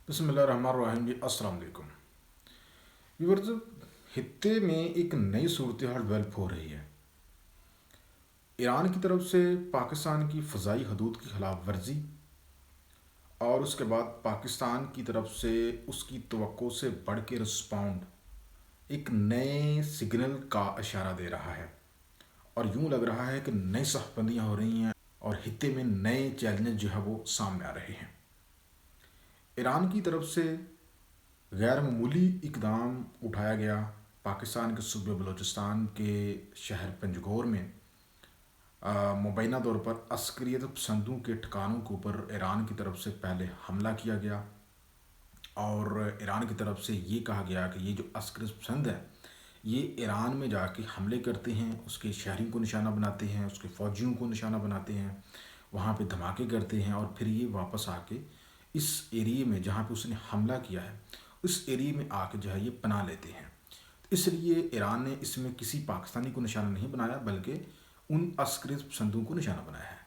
बसमिल्लाम जी। अस्सलाम वालेकुम व्यूअर्स। खत्े में एक नई सूरत हाल डेवलप हो रही है। ईरान की तरफ से पाकिस्तान की फ़ज़ाई हदूद की खिलाफ वर्जी और उसके बाद पाकिस्तान की तरफ से उसकी तवक्को से बढ़ के रिस्पॉन्ड एक नए सिग्नल का इशारा दे रहा है। और यूँ लग रहा है कि नई सहबंदियाँ हो रही हैं और खत्े में नए चैलेंज जो है वो सामने आ रहे हैं। ईरान की तरफ से गैर मामूली इकदाम उठाया गया। पाकिस्तान के सूबे बलूचिस्तान के शहर पंजगोर में मुबैना तौर पर अस्करियत पसंदों के ठिकानों के ऊपर ईरान की तरफ से पहले हमला किया गया और ईरान की तरफ से ये कहा गया कि ये जो अस्करियत पसंद है ये ईरान में जाके हमले करते हैं, उसके शहरियों को निशाना बनाते हैं, उसके फ़ौजियों को निशाना बनाते हैं, वहाँ पे धमाके करते हैं और फिर ये वापस आके इस एरिए में जहाँ पे उसने हमला किया है उस एरिए में आके जो है ये पनाह लेते हैं। इसलिए ईरान ने इसमें किसी पाकिस्तानी को निशाना नहीं बनाया बल्कि उन अस्करित पसंदों को निशाना बनाया है।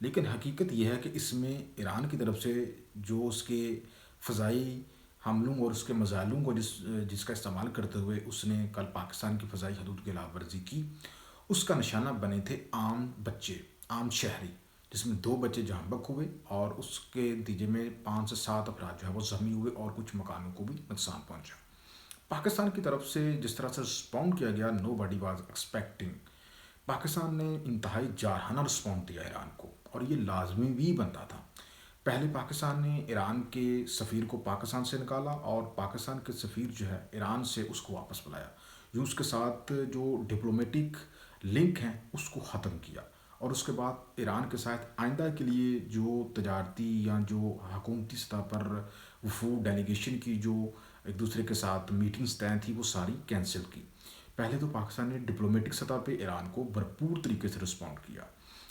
लेकिन हकीकत यह है कि इसमें ईरान की तरफ से जो उसके फ़ज़ाई हमलों और उसके मज़ालों को जिसका इस्तेमाल करते हुए उसने कल पाकिस्तान की फ़ज़ाई हदूद की खिलाफ वर्जी की, उसका निशाना बने थे आम बच्चे, आम शहरी, जिसमें 2 बच्चे जहाँ बक हुए और उसके नतीजे में 5 से 7 अफराद जो है वो ज़ख्मी हुए और कुछ मकानों को भी नुकसान पहुँचा। पाकिस्तान की तरफ से जिस तरह से रिस्पॉन्ड किया गया, nobody was expecting. Pakistan ने इंतहाई जारहाना रिस्पॉन्ड दिया ईरान को और ये लाजमी भी बनता था। पहले पाकिस्तान ने ईरान के सफ़ीर को पाकिस्तान से निकाला और पाकिस्तान के सफ़ीर जो है ईरान से उसको वापस बुलाया। यूँ उसके साथ जो डिप्लोमेटिक लिंक हैं उसको ख़त्म किया और उसके बाद ईरान के साथ आइंदा के लिए जो तजारती या जो हुकूमती सतह पर वफूद डेलीगेशन की जो एक दूसरे के साथ मीटिंग्स तय थी वो सारी कैंसिल की। पहले तो पाकिस्तान ने डिप्लोमेटिक सतह पे ईरान को भरपूर तरीके से रिस्पॉन्ड किया।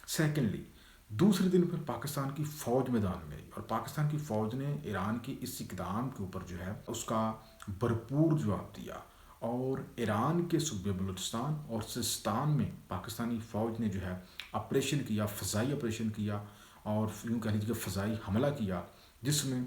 सेकेंडली, दूसरे दिन फिर पाकिस्तान की फ़ौज मैदान में आई और पाकिस्तान की फ़ौज ने ईरान के इस इकदाम के ऊपर जो है उसका भरपूर जवाब दिया और ईरान के सूबे बलूचिस्तान और सिस्तान में पाकिस्तानी फ़ौज ने जो है ऑपरेशन किया, फ़ज़ाई ऑपरेशन किया और यूँ कह लीजिए कि फ़ज़ाई हमला किया, जिसमें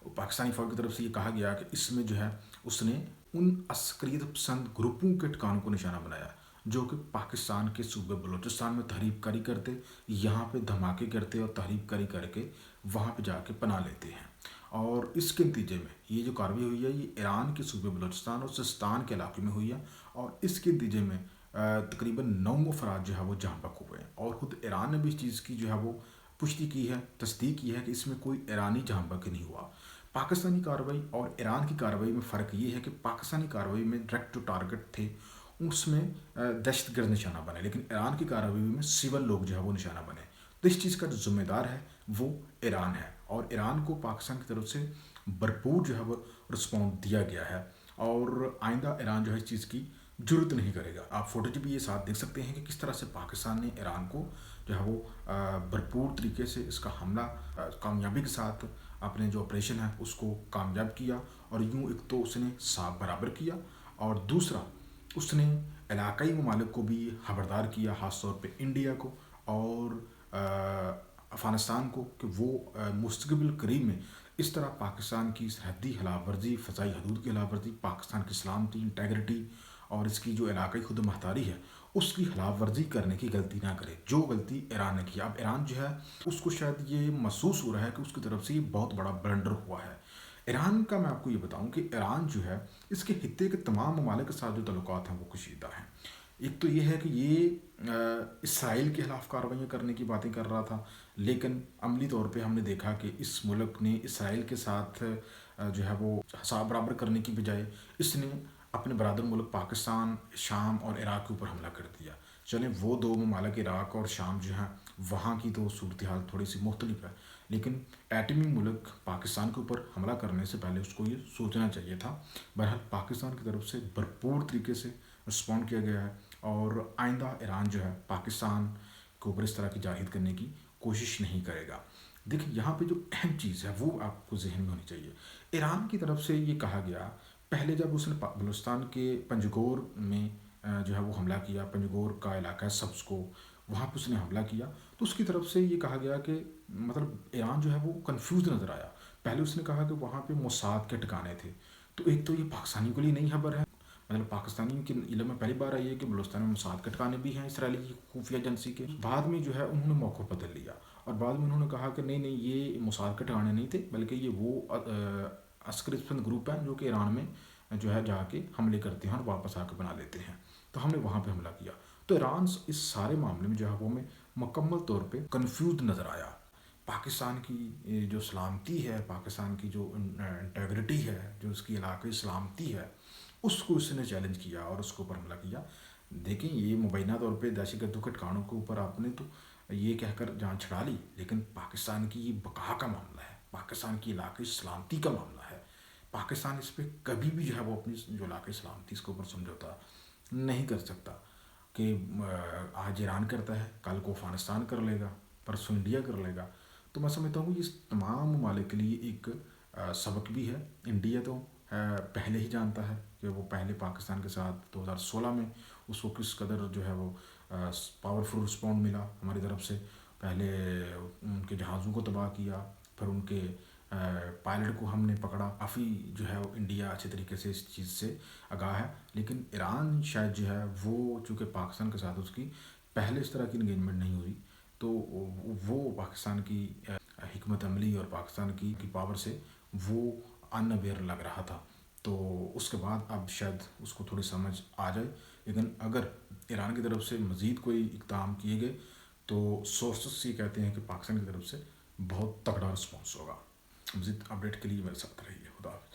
पाकिस्तानी फ़ौज की तरफ से ये कहा गया कि इसमें जो है उसने उन अस्करियत पसंद ग्रुपों के ठिकानों को निशाना बनाया जो कि पाकिस्तान के सूबे बलूचिस्तान में तहरीब कारी करते, यहाँ पे धमाके करते और तहरीब कारी करके वहाँ पे जाके पनाह लेते हैं। और इसके नतीजे में ये जो कार्रवाई हुई है ये ईरान के सूबे बलूचिस्तान और सिस्तान के इलाके में हुई है और इसके नतीजे में तकरीबन 9 अफराद जो है वो जहाँ बक हुए हैं और ख़ुद ईरान ने भी इस चीज़ की जो है वो पुष्टि की है, तस्दीक की है कि इसमें कोई ईरानी जहाँ बक नहीं हुआ। पाकिस्तानी कार्रवाई और ईरान की कार्रवाई में फ़र्क ये है कि पाकिस्तानी कार्रवाई में डायरेक्ट जो टारगेट थे उसमें दहशतगर्द निशाना बने, लेकिन ईरान की कार्रवाई में सिविल लोग जो है वो निशाना बने। तो इस चीज़ का जो ज़िम्मेदार है वो ईरान है और ईरान को पाकिस्तान की तरफ से भरपूर जो है वो रिस्पॉन्स दिया गया है और आइंदा ईरान जो है इस चीज़ की जरूरत नहीं करेगा। आप फोटोज भी ये साथ देख सकते हैं कि किस तरह से पाकिस्तान ने ईरान को जो है वो भरपूर तरीके से इसका हमला कामयाबी के साथ अपने जो ऑपरेशन है उसको कामयाब किया और यूँ एक तो उसने साफ बराबर किया और दूसरा उसने इलाकाई ममालिक को भी खबरदार किया, ख़ास तौर पे इंडिया को और अफ़गानिस्तान को कि वो मुस्तक़बिल करीब में इस तरह पाकिस्तान की सरहदी खिलाफ वर्जी, फ़ज़ाई हदूद की खिलाफ वर्जी, पाकिस्तान की सलामती, इंटेग्रिटी और इसकी जो इलाकाई खुद मुख्तारी है उसकी खिलाफ वर्जी करने की गलती ना करे जो गलती ईरान ने की। अब ईरान जो है उसको शायद ये महसूस हो रहा है कि उसकी तरफ से ये बहुत बड़ा ब्लंडर हुआ है। ईरान का मैं आपको ये बताऊं कि ईरान जो है इसके खित्ते के तमाम ममालिक के साथ जो तल्लुकात हैं वो कशीदा हैं। एक तो ये है कि ये इसराइल के खिलाफ कार्रवाइयाँ करने की बातें कर रहा था, लेकिन अमली तौर पे हमने देखा कि इस मुल्क ने इसराइल के साथ जो है वो हिसाब बराबर करने की बजाय इसने अपने बरादर मुल्क पाकिस्तान, शाम और इराक़ के ऊपर हमला कर दिया। चलें वो 2 ममालिक इराक़ और शाम जो हैं वहाँ की तो सूरत हाल थोड़ी सी मुख्तलिफ है, लेकिन एटमी मुल्क पाकिस्तान के ऊपर हमला करने से पहले उसको ये सोचना चाहिए था। बहरहाल पाकिस्तान की तरफ से भरपूर तरीके से रिस्पॉन्ड किया गया है और आइंदा ईरान जो है पाकिस्तान के ऊपर इस तरह की जाहिद करने की कोशिश नहीं करेगा। देखिए यहाँ पे जो अहम चीज़ है वो आपको जहन में होनी चाहिए। ईरान की तरफ से ये कहा गया पहले जब उसने बलूचिस्तान के पंजगोर में जो है वो हमला किया, पंजगोर का इलाका है सब्ज़ को, वहाँ पर उसने हमला किया तो उसकी तरफ से ये कहा गया कि मतलब ईरान जो है वो कंफ्यूज नज़र आया پہلے اس نے کہا کہ وہاں پہ موساد کے ٹھکانے تھے، تو ایک تو یہ پاکستانیوں کے لیے نئی خبر ہے، مطلب پاکستانیوں کے علم میں پہلی بار آئی ہے کہ بلوچستان میں موساد کے ٹھکانے بھی ہیں اسرائیلی کی خفیہ ایجنسی کے۔ بعد میں جو ہے انہوں نے موقع بدل لیا اور بعد میں انہوں نے کہا کہ نہیں نہیں یہ موساد کے ٹھکانے نہیں تھے، بلکہ یہ وہ عسکری پسند گروپ ہیں جو کہ ایران میں جو ہے جا کے حملے کرتے ہیں اور واپس آ کے بنا لیتے ہیں، تو ہم نے وہاں پہ حملہ کیا۔ تو ایران اس سارے معاملے میں جو ہے وہ ہمیں مکمل طور پہ کنفیوزڈ نظر آیا۔ پاکستان کی جو سلامتی ہے، پاکستان کی جو انٹیگریٹی ہے، جو اس کی علاقائی سلامتی ہے، اس کو اس نے چیلنج کیا اور اس کے اوپر حملہ کیا۔ دیکھیں یہ مبینہ طور پہ دہشت گردوں کے ٹھکانوں کے اوپر آپ نے تو یہ کہہ کر جان چھڑا لی، لیکن پاکستان کی یہ بقا کا معاملہ ہے، پاکستان کی علاقائی سلامتی کا معاملہ ہے۔ پاکستان اس پہ کبھی بھی جو ہے وہ اپنی جو علاقائی سلامتی اس کے اوپر سمجھوتا نہیں کر سکتا کہ آج ایران کرتا ہے کل کو افغانستان کر لے گا، پرسوں انڈیا کر لے گا۔ تو میں سمجھتا ہوں کہ اس تمام ممالک کے لیے ایک سبق بھی ہے۔ انڈیا تو پہلے ہی جانتا ہے کہ وہ پہلے پاکستان کے ساتھ 2016 میں اس کو کس قدر جو ہے وہ پاورفل رسپونڈ ملا ہماری طرف سے۔ پہلے ان کے جہازوں کو تباہ کیا، پھر ان کے پائلٹ کو ہم نے پکڑا۔ کافی جو ہے وہ انڈیا اچھے طریقے سے اس چیز سے آگاہ ہے، لیکن ایران شاید جو ہے وہ چونکہ پاکستان کے ساتھ اس کی پہلے اس طرح کی انگیجمنٹ نہیں ہوئی، تو وہ پاکستان کی حکمت عملی اور پاکستان کی پاور سے وہ ان اویئر لگ رہا تھا۔ تو اس کے بعد اب شاید اس کو تھوڑی سمجھ آ جائے، لیکن اگر ایران کی طرف سے مزید کوئی اقدام کیے گئے تو سورسز یہ کہتے ہیں کہ پاکستان کی طرف سے بہت تگڑا رسپانس ہوگا۔ مزید اپڈیٹ کے لیے میرے ساتھ رہیے۔ خدا حافظ۔